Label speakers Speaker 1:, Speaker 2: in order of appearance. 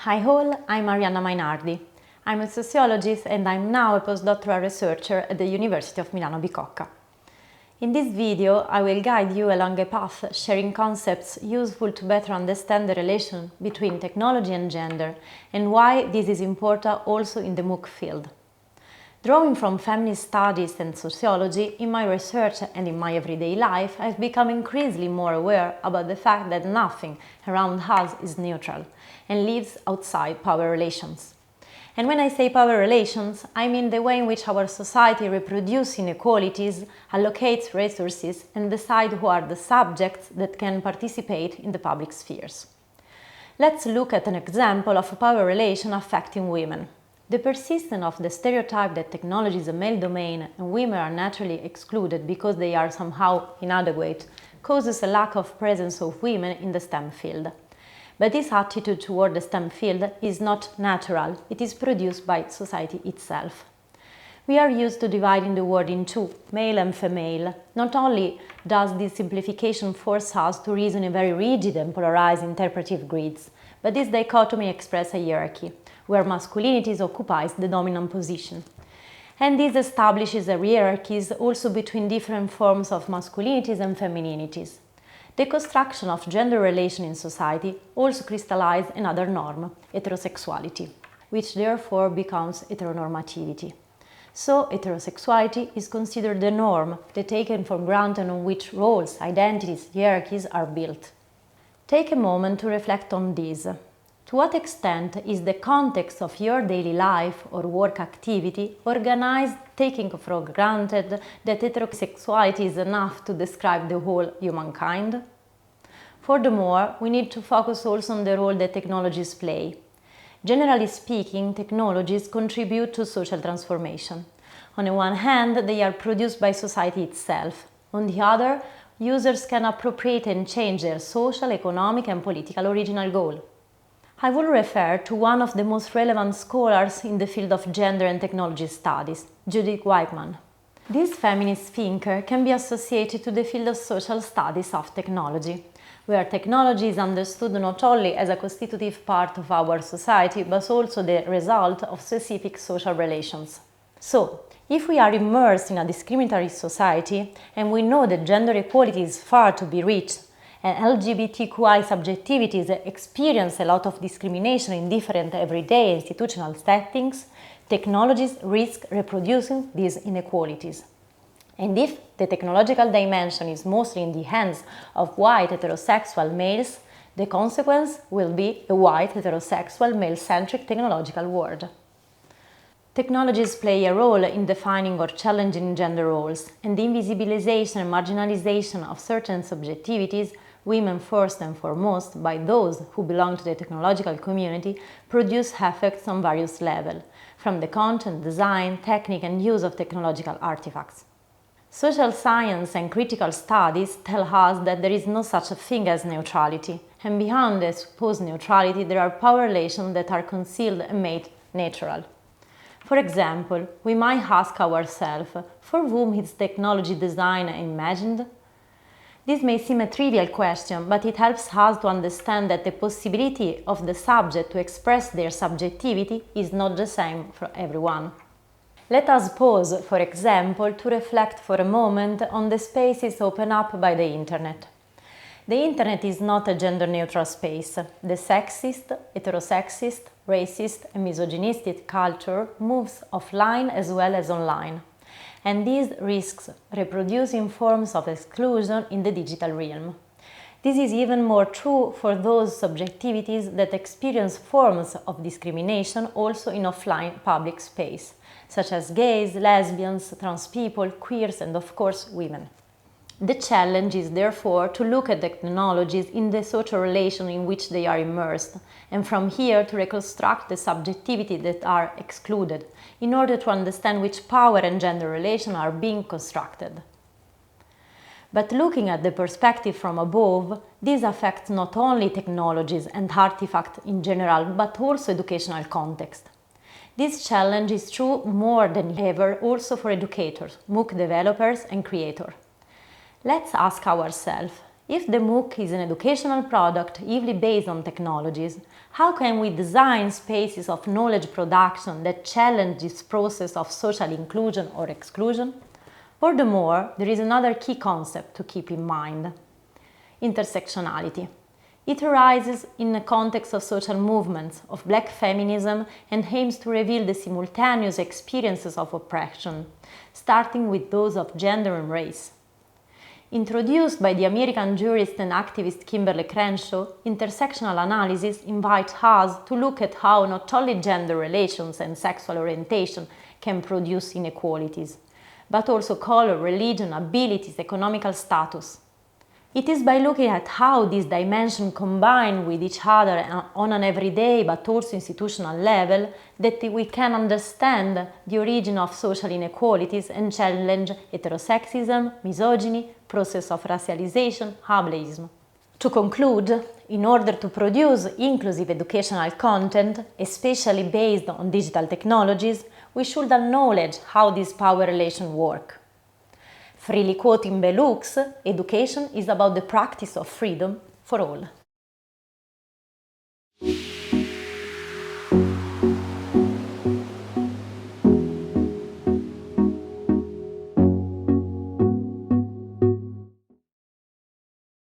Speaker 1: Hi all, I'm Arianna Mainardi. I'm a sociologist and I'm now a postdoctoral researcher at the University of Milano Bicocca. In this video, I will guide you along a path sharing concepts useful to better understand the relation between technology and gender and why this is important also in the MOOC field. Drawing from feminist studies and sociology, in my research and in my everyday life, I've become increasingly more aware about the fact that nothing around us is neutral and lives outside power relations. And when I say power relations, I mean the way in which our society reproduces inequalities, allocates resources, and decides who are the subjects that can participate in the public spheres. Let's look at an example of a power relation affecting women. The persistence of the stereotype that technology is a male domain and women are naturally excluded because they are somehow inadequate causes a lack of presence of women in the STEM field. But this attitude toward the STEM field is not natural, it is produced by society itself. We are used to dividing the world in two, male and female. Not only does this simplification force us to reason in very rigid and polarized interpretive grids, but this dichotomy expresses a hierarchy, where masculinity occupies the dominant position. And this establishes hierarchies also between different forms of masculinities and femininities. The construction of gender relations in society also crystallizes another norm, heterosexuality, which therefore becomes heteronormativity. So heterosexuality is considered the norm, the taken for granted on which roles, identities, hierarchies are built. Take a moment to reflect on this. To what extent is the context of your daily life or work activity organized taking for granted that heterosexuality is enough to describe the whole humankind? Furthermore, we need to focus also on the role that technologies play. Generally speaking, technologies contribute to social transformation. On the one hand, they are produced by society itself. On the other, users can appropriate and change their social, economic and political original goal. I will refer to one of the most relevant scholars in the field of gender and technology studies, Judith Weitman. This feminist thinker can be associated to the field of social studies of technology, where technology is understood not only as a constitutive part of our society, but also the result of specific social relations. So, if we are immersed in a discriminatory society, and we know that gender equality is far to be reached, and LGBTQI subjectivities experience a lot of discrimination in different everyday institutional settings, technologies risk reproducing these inequalities. And if the technological dimension is mostly in the hands of white heterosexual males, the consequence will be a white heterosexual male-centric technological world. Technologies play a role in defining or challenging gender roles, and the invisibilization and marginalization of certain subjectivities, women first and foremost, by those who belong to the technological community, produce effects on various levels, from the content, design, technique and use of technological artifacts. Social science and critical studies tell us that there is no such a thing as neutrality, and behind the supposed neutrality there are power relations that are concealed and made natural. For example, we might ask ourselves, for whom is technology designed and imagined? This may seem a trivial question, but it helps us to understand that the possibility of the subject to express their subjectivity is not the same for everyone. Let us pause, for example, to reflect for a moment on the spaces opened up by the Internet. The Internet is not a gender-neutral space. The sexist, heterosexist, racist and misogynistic culture moves offline as well as online. And this risks reproducing forms of exclusion in the digital realm. This is even more true for those subjectivities that experience forms of discrimination also in offline public space, such as gays, lesbians, trans people, queers and of course women. The challenge is therefore to look at technologies in the social relation in which they are immersed, and from here to reconstruct the subjectivity that are excluded, in order to understand which power and gender relations are being constructed. But looking at the perspective from above, this affects not only technologies and artifacts in general, but also educational context. This challenge is true more than ever also for educators, MOOC developers and creators. Let's ask ourselves, If the MOOC is an educational product heavily based on technologies, how can we design spaces of knowledge production that challenge this process of social inclusion or exclusion? Furthermore, there is another key concept to keep in mind: intersectionality. It arises in the context of social movements, of Black feminism, and aims to reveal the simultaneous experiences of oppression, starting with those of gender and race. Introduced by the American jurist and activist Kimberlé Crenshaw, intersectional analysis invites us to look at how not only gender relations and sexual orientation can produce inequalities, but also color, religion, abilities, economical status. It is by looking at how these dimensions combine with each other on an everyday but also institutional level that we can understand the origin of social inequalities and challenge heterosexism, misogyny, process of racialization, ableism. To conclude, in order to produce inclusive educational content, especially based on digital technologies, we should acknowledge how these power relations work. Freely quoting Bell Hooks, education is about the practice of freedom for all.